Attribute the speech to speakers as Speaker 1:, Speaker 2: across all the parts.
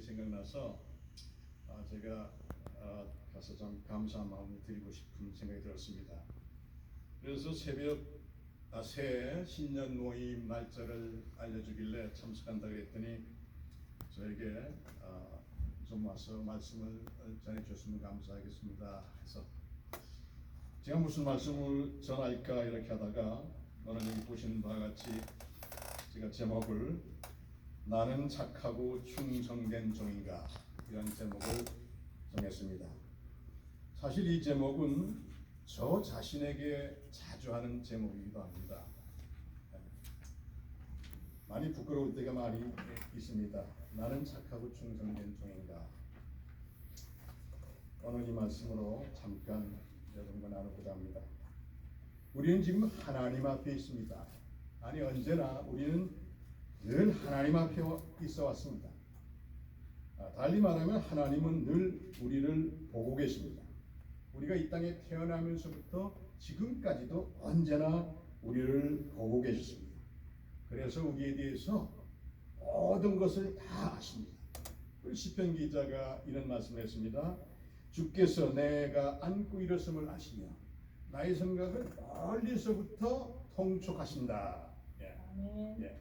Speaker 1: 생각나서 제가 가서 좀 감사한 마음을 드리고 싶은 생각이 들었습니다. 그래서 새해 신년 모임 날짜를 알려주길래 참석한다고 했더니 저에게 좀 와서 말씀을 전해주셨으면 감사하겠습니다 해서 제가 무슨 말씀을 전할까 이렇게 하다가 오늘 여기 보시는 바와 같이 제가 제목을 나는 착하고 충성된 종인가 이런 제목을 정했습니다. 사실 이 제목은 저 자신에게 자주 하는 제목이기도 합니다. 많이 부끄러울 때가 많이 있습니다. 나는 착하고 충성된 종인가. 오늘 이 말씀으로 잠깐 여러분과 나누고자 합니다. 우리는 지금 하나님 앞에 있습니다. 아니 언제나 우리는 늘 하나님 앞에 있어 왔습니다. 달리 말하면 하나님은 늘 우리를 보고 계십니다. 우리가 이 땅에 태어나면서부터 지금까지도 언제나 우리를 보고 계셨습니다. 그래서 우리에 대해서 모든 것을 다 아십니다. 시편 기자가 이런 말씀을 했습니다. 주께서 내가 안고 일었음을 아시며 나의 생각을 멀리서부터 통촉하신다. 예.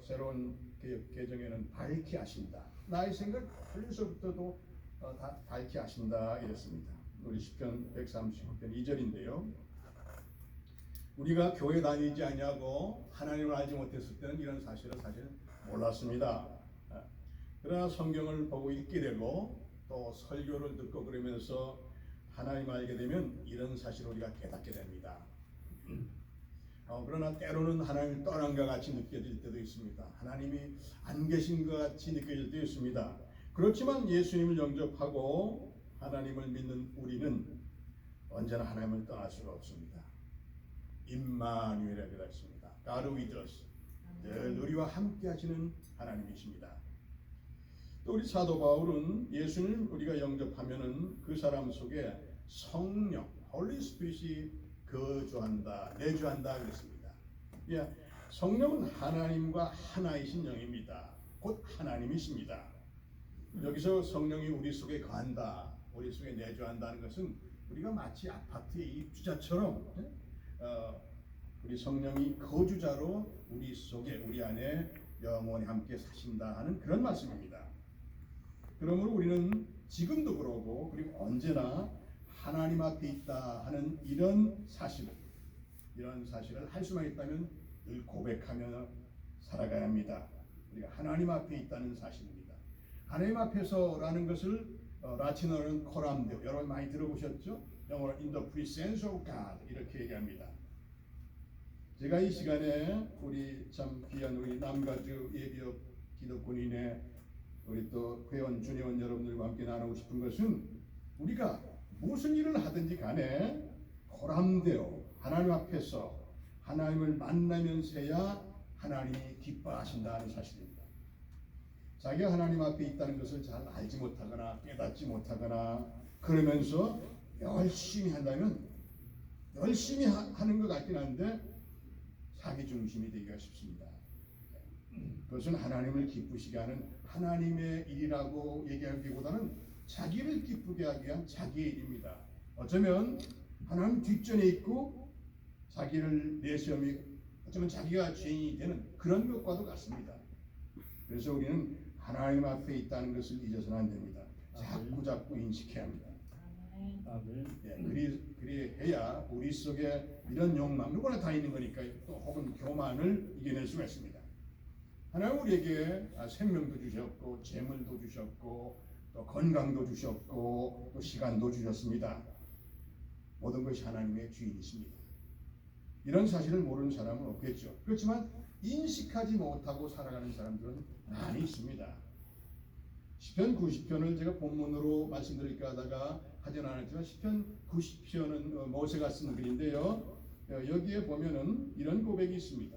Speaker 1: 새로운 개정에는 밝히 아신다. 나의 생각을 멀리서부터도 다 밝히 아신다 이랬습니다. 우리 시편 139편 2절인데요. 우리가 교회 다니지 않냐고 하나님을 알지 못했을 때는 이런 사실을 사실 몰랐습니다. 그러나 성경을 보고 읽게 되고 또 설교를 듣고 그러면서 하나님을 알게 되면 이런 사실을 우리가 깨닫게 됩니다. 그러나 때로는 하나님을 떠난 것 같이 느껴질 때도 있습니다. 하나님이 안 계신 것 같이 느껴질 때도 있습니다. 그렇지만 예수님을 영접하고 하나님을 믿는 우리는 언제나 하나님을 떠날 수가 없습니다. 임마누엘이라고 했습니다. God with us. 늘 우리와 함께 하시는 하나님이십니다. 또 우리 사도 바울은 예수님을 우리가 영접하면은 그 사람 속에 성령, 홀리 스피릿이 거주한다, 내주한다 그랬습니다. 예, 성령은 하나님과 하나이신 영입니다. 곧 하나님이십니다. 여기서 성령이 우리 속에 거한다, 우리 속에 내주한다는 것은 우리가 마치 아파트의 입주자처럼 우리 성령이 거주자로 우리 속에 우리 안에 영원히 함께 사신다 하는 그런 말씀입니다. 그러므로 우리는 지금도 그러고 그리고 언제나 하나님 앞에 있다 하는 이런 사실을 할 수만 있다면 늘 고백하며 살아가야 합니다. 우리가 하나님 앞에 있다는 사실입니다. 하나님 앞에서라는 것을 라틴어로는 코람데오, 여러분 많이 들어보셨죠? 영어로 in the presence of God 이렇게 얘기합니다. 제가 이 시간에 우리 참 귀한 우리 남가주 예비역 기독군인의 우리 또 회원 주회원 여러분들과 함께 나누고 싶은 것은 우리가 무슨 일을 하든지 간에 코람데오 하나님 앞에서 하나님을 만나면서야 하나님이 기뻐하신다는 사실입니다. 자기가 하나님 앞에 있다는 것을 잘 알지 못하거나 깨닫지 못하거나 그러면서 열심히 한다면 열심히 하는 것 같긴 한데 자기 중심이 되기가 쉽습니다. 그것은 하나님을 기쁘시게 하는 하나님의 일이라고 얘기하기보다는 자기를 기쁘게 하기 위한 자기의 일입니다. 어쩌면 하나님 뒷전에 있고 자기를 내세움이 어쩌면 자기가 죄인이 되는 그런 것과도 같습니다. 그래서 우리는 하나님 앞에 있다는 것을 잊어서는 안 됩니다. 자꾸 인식해야 합니다. 그리해야 우리 속에 이런 욕망, 누구나 다 있는 거니까 또 혹은 교만을 이겨낼 수가 있습니다. 하나님 우리에게 생명도 주셨고 재물도 주셨고 또 건강도 주셨고 또 시간도 주셨습니다. 모든 것이 하나님의 주인이십니다. 이런 사실을 모르는 사람은 없겠죠. 그렇지만 인식하지 못하고 살아가는 사람들은 많이 있습니다. 시편 90편을 제가 본문으로 말씀드릴까 하다가 하진 않았지만 시편 90편은 모세가 쓴 글인데요. 여기에 보면은 이런 고백이 있습니다.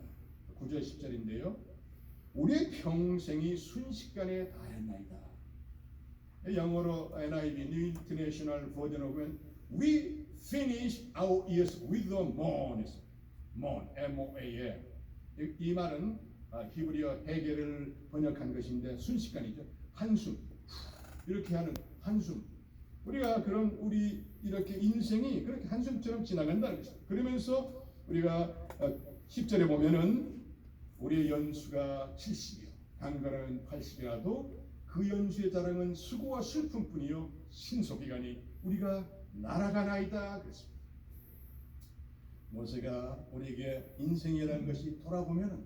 Speaker 1: 9절 10절인데요. 우리의 평생이 순식간에 다했나이다. 영어로 NIV New International Version 보면 We finish our years with the moon. moon, M-O-A-N. 이 말은 히브리어 해겔을 번역한 것인데 순식간이죠. 한숨, 이렇게 하는 한숨. 우리가 그런 우리 이렇게 인생이 그렇게 한숨처럼 지나간다는 것입니다. 그러면서 우리가 10절에 보면은 우리의 연수가 70이요 강건은 80이라도 그 연수의 자랑은 수고와 슬픔뿐이요 신속이가니 우리가 날아가나이다 그랬습니다. 모세가 우리에게 인생이라는 것이 돌아보면은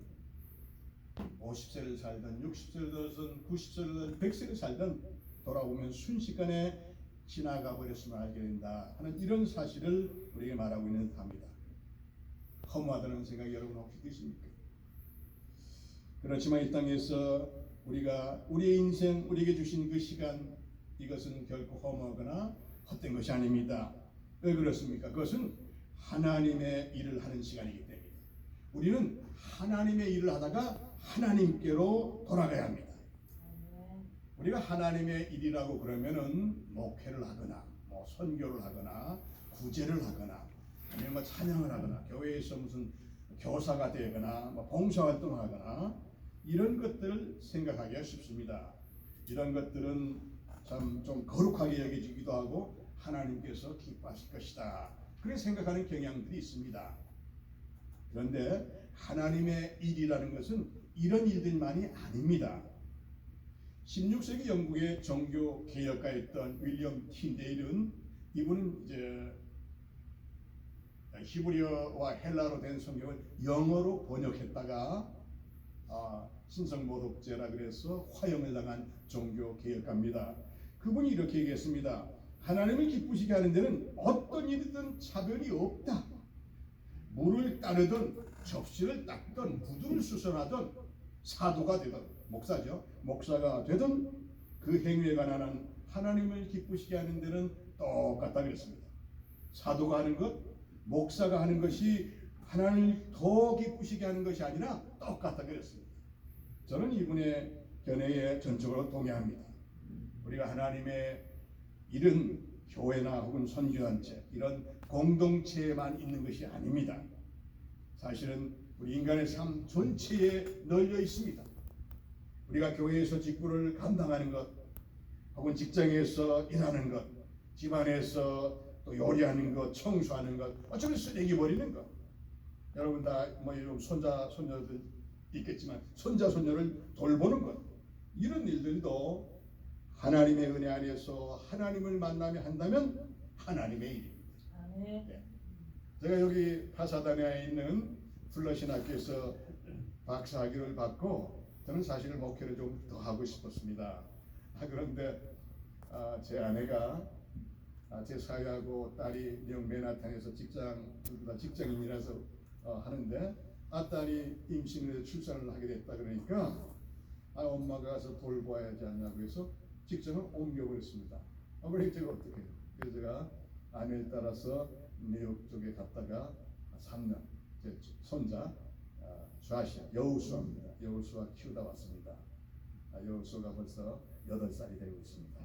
Speaker 1: 50세를 살든 60세를 90세를 100세를 살든 돌아보면 순식간에 지나가 버렸음을 알게 된다 하는 이런 사실을 우리에게 말하고 있는 듯합니다. 허무하다는 생각이 여러분 혹시 드십니까? 그렇지만 이 땅에서 우리가 우리의 인생 우리에게 주신 그 시간 이것은 결코 허무하거나 헛된 것이 아닙니다. 왜 그렇습니까? 그것은 하나님의 일을 하는 시간이기 때문입니다. 우리는 하나님의 일을 하다가 하나님께로 돌아가야 합니다. 우리가 하나님의 일이라고 그러면은 목회를 하거나 뭐 선교를 하거나 구제를 하거나 아니면 뭐 찬양을 하거나 교회에서 무슨 교사가 되거나 뭐 봉사활동을 하거나 이런 것들을 생각하기가 쉽습니다. 이런 것들은 참 좀 거룩하게 여겨지기도 하고 하나님께서 기뻐하실 것이다 그렇게 생각하는 경향들이 있습니다. 그런데 하나님의 일이라는 것은 이런 일들만이 아닙니다. 16세기 영국의 종교 개혁가였던 윌리엄 틴데일은 이분은 이제 히브리어와 헬라어로 된 성경을 영어로 번역했다가 신성모독죄라 그래서 화형을 당한 종교 개혁가입니다. 그분이 이렇게 얘기했습니다. 하나님을 기쁘시게 하는 데는 어떤 일이든 차별이 없다. 물을 따르든 접시를 닦든 구두를 수선하든 사도가 되든 목사죠. 목사가 되든 그 행위에 관한 하나님을 기쁘시게 하는 데는 똑같다 그랬습니다. 사도가 하는 것, 목사가 하는 것이 하나님을 더 기쁘시게 하는 것이 아니라 똑같다 그랬습니다. 저는 이분의 견해에 전적으로 동의합니다. 우리가 하나님의 일은 교회나 혹은 선교단체 이런 공동체에만 있는 것이 아닙니다. 사실은 우리 인간의 삶 전체에 널려 있습니다. 우리가 교회에서 직분을 감당하는 것, 혹은 직장에서 일하는 것, 집안에서 또 요리하는 것, 청소하는 것, 어쩌면 쓰레기 버리는 것. 여러분 다 뭐 손자 손녀들 있겠지만 손자 손녀를 돌보는 것, 이런 일들도 하나님의 은혜 안에서 하나님을 만나며 한다면 하나님의 일입니다. 네. 제가 여기 파사다나에 있는 플러신 학교에서 박사학위를 받고 저는 사실 목회를 좀 더 하고 싶었습니다. 그런데 제 아내가 제 사위하고 딸이 뉴욕 맨하탄에서 직장인이라서 하는데 딸이 임신을 해서 출산을 하게 됐다 그러니까 엄마가 가서 돌봐야 하지 않냐고 해서 직장을 옮겨버렸습니다. 그러니까 제가 어떻게 해요? 그래서 제가 아내를 따라서 뉴욕 쪽에 갔다가 3년 제 손자 좌시아 여우수아입니다. 여우수아 키우다 왔습니다. 여우수아가 벌써 8살이 되고 있습니다.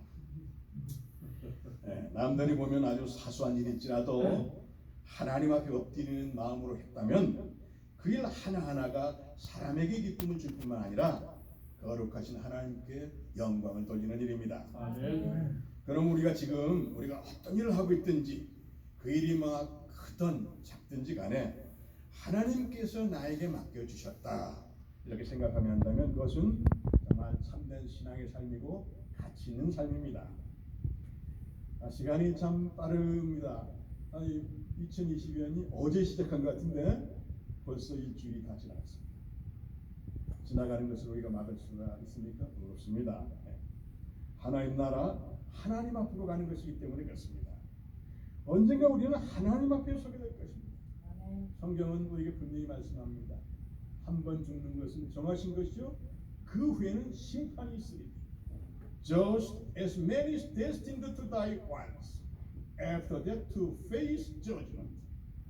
Speaker 1: 네, 남들이 보면 아주 사소한 일일지라도 하나님 앞에 엎드리는 마음으로 했다면 그 일 하나하나가 사람에게 기쁨을 줄 뿐만 아니라 거룩하신 하나님께 영광을 돌리는 일입니다. 아멘. 그럼 우리가 어떤 일을 하고 있든지 그 일이 막 크든 작든지 간에 하나님께서 나에게 맡겨주셨다 이렇게 생각하며 한다면 그것은 정말 참된 신앙의 삶이고 가치 있는 삶입니다. 시간이 참 빠릅니다. 2022년이 어제 시작한 것 같은데 벌써 일주일이 다 지나갔습니다. 지나가는 것을 우리가 막을 수가 있습니까? 없습니다. 하나님 나라 하나님 앞으로 가는 것이기 때문에 그렇습니다. 언젠가 우리는 하나님 앞에 서게 될 것입니다. 성경은 우리에게 분명히 말씀합니다. 한 번 죽는 것은 정하신 것이요 그 후에는 심판이 있으리니 just as man is destined to die once after that to face judgment.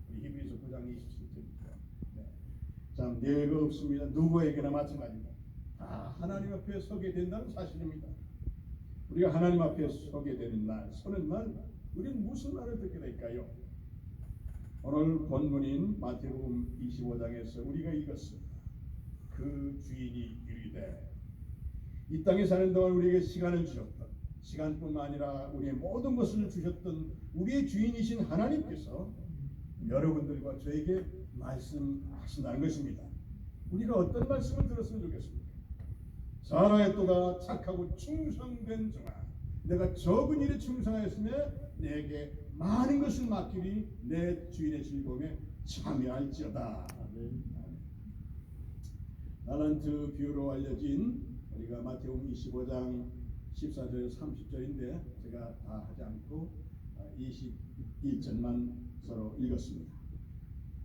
Speaker 1: 우리 히브리서 9장 27절입니다. 참 예가 없습니다. 누구에게나 마찬가지입니다. 다 하나님 앞에 서게 된다는 사실입니다. 우리가 하나님 앞에 서게 되는 날, 서는 날, 우리는 무슨 말을 듣게 될까요? 오늘 본문인 마태복음 25장에서 우리가 읽었습니다. 그 주인이 이르되 이 땅에 사는 동안 우리에게 시간을 주셨던, 시간뿐만 아니라 우리의 모든 것을 주셨던 우리의 주인이신 하나님께서 여러분들과 저에게 말씀하신다는 것입니다. 우리가 어떤 말씀을 들었으면 좋겠습니까? 사라의 또가 착하고 충성된 종아, 내가 적은 일에 충성하였으며 내게 많은 것을 맡기리 내 주인의 즐거움에 참여할지어다. 달란트 비유로 알려진 우리가 마태복음 25장 14절 30절인데 제가 다 하지 않고 21절만 서로 읽었습니다.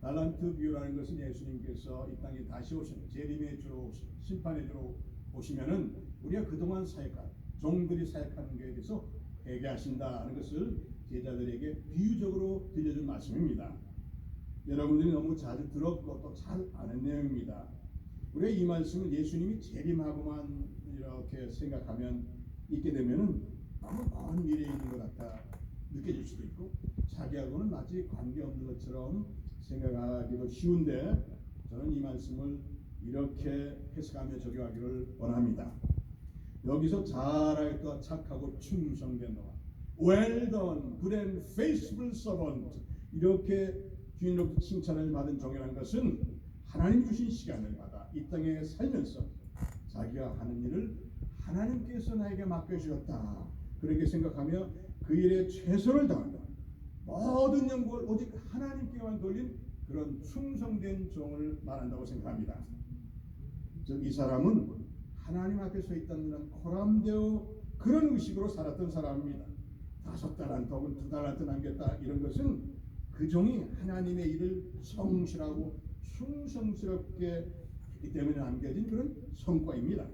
Speaker 1: 달란트 비유라는 것은 예수님께서 이 땅에 다시 오시는 재림의 주로 오시는 심판의 주로 오시면은 우리가 그동안 사역한 종들이 사역하는 것에 대해서 회개하신다는 것을 제자들에게 비유적으로 들려준 말씀입니다. 여러분들이 너무 자주 들었고 또 잘 아는 내용입니다. 우리가 이 말씀을 예수님이 재림하고만 이렇게 생각하면 있게 되면은 너무 먼 미래에 있는 것 같아 느껴질 수도 있고 자기하고는 마치 관계없는 것처럼 생각하기도 쉬운데 저는 이 말씀을 이렇게 해석하며 적용하기를 원합니다. 여기서 잘하였다 착하고 충성된 너와 well done good and faithful servant 이렇게 주인으로부터 칭찬을 받은 종이라는 것은 하나님 주신 시간을 받아 이 땅에 살면서 자기가 하는 일을 하나님께서 나에게 맡겨주셨다 그렇게 생각하며 그 일에 최선을 다한다. 모든 영광을 오직 하나님께만 돌린 그런 충성된 종을 말한다고 생각합니다. 즉 이 사람은 하나님 앞에 서 있다는 이런 코람되어 그런 의식으로 살았던 사람입니다. 5달란트 혹은 2달란트 남겼다 이런 것은 그 종이 하나님의 일을 성실하고 충성스럽게 했기 때문에 남겨진 그런 성과입니다.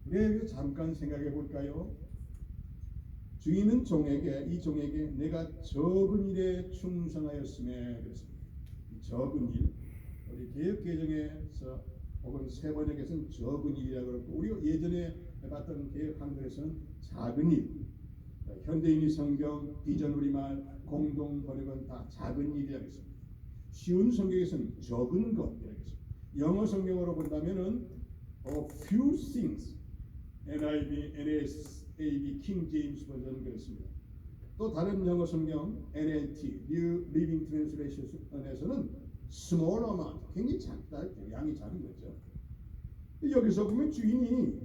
Speaker 1: 우리가 잠깐 생각해 볼까요? 주인은 이 종에게 내가 적은 일에 충성하였음에 그랬습니다. 이 적은 일, 우리 개역개정에서 혹은 세번역에서는 적은 일이라고 그러고 우리가 예전에 봤던 개역 한글에서는 작은 일, 현대인이 성경, 비전 우리말, 공동 번역은 다 작은 일이라고 했습니다. 쉬운 성경에서는 적은 것이라고 했습니다. 영어 성경으로 본다면은 few things, NIV, NASB, King James 버전은 그렇습니다. 또 다른 영어 성경 NLT, New Living Translation에서는 small amount, 굉장히 작다, 양이 작은 거죠. 여기서 보면 주인이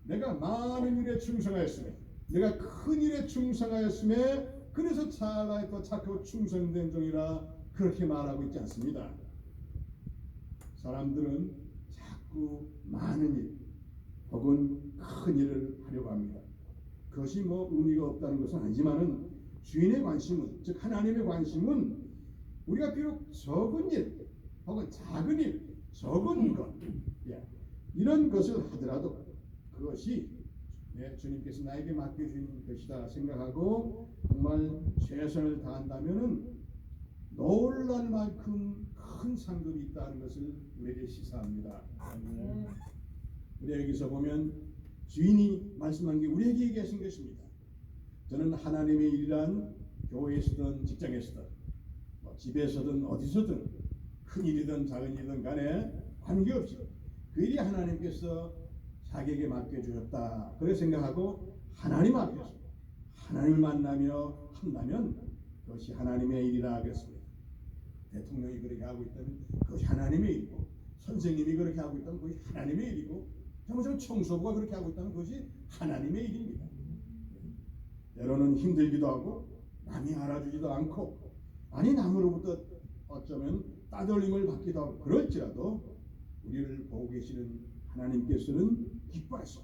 Speaker 1: 내가 많은 일에 충성하였으며 내가 큰 일에 충성하였음에 그래서 잘하였고 착하고 충성된 종이라 그렇게 말하고 있지 않습니다. 사람들은 자꾸 많은 일 혹은 큰 일을 하려고 합니다. 그것이 뭐 의미가 없다는 것은 아니지만은 주인의 관심은 즉 하나님의 관심은 우리가 비록 적은 일 혹은 작은 일 적은 것 이런 것을 하더라도 그것이 주님께서 나에게 맡겨주신 것이다 생각하고 정말 최선을 다한다면은 놀랄 만큼 큰 상급이 있다는 것을 우리에게 시사합니다. 우리 여기서 보면 주인이 말씀한 게 우리에게 얘기하신 것입니다. 저는 하나님의 일이란 교회에서든 직장에서든 집에서든 어디서든 큰 일이든 작은 일이든 간에 관계없이 그 일이 하나님께서 자기에게 맡겨주셨다 그렇게 생각하고 하나님 앞에서 하나님을 만나며 한다면 그것이 하나님의 일이라 그랬습니다. 대통령이 그렇게 하고 있다면 그것이 하나님의 일이고 선생님이 그렇게 하고 있다면 그것이 하나님의 일이고 정말 청소부가 그렇게 하고 있다면 그것이 하나님의 일입니다. 때로는 힘들기도 하고 남이 알아주지도 않고 아니 남으로부터 어쩌면 따돌림을 받기도 하고 그럴지라도 우리를 보고 계시는 하나님께서는 기뻐하시고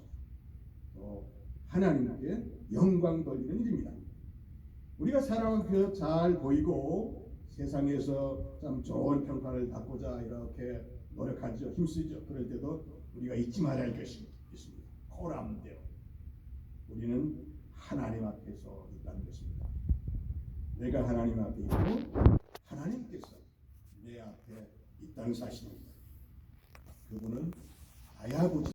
Speaker 1: 또 하나님께 영광 돌리는 일입니다. 우리가 사람을 잘 보이고 세상에서 참 좋은 평판을 받고자 이렇게 노력하죠. 힘쓰죠. 그럴 때도 우리가 잊지 말아야 할 것이 있습니다. 코람데오. 우리는 하나님 앞에서 있다는 것입니다. 내가 하나님 앞에 있고 하나님께서 내 앞에 있다는 사실입니다. 그분은 아야부지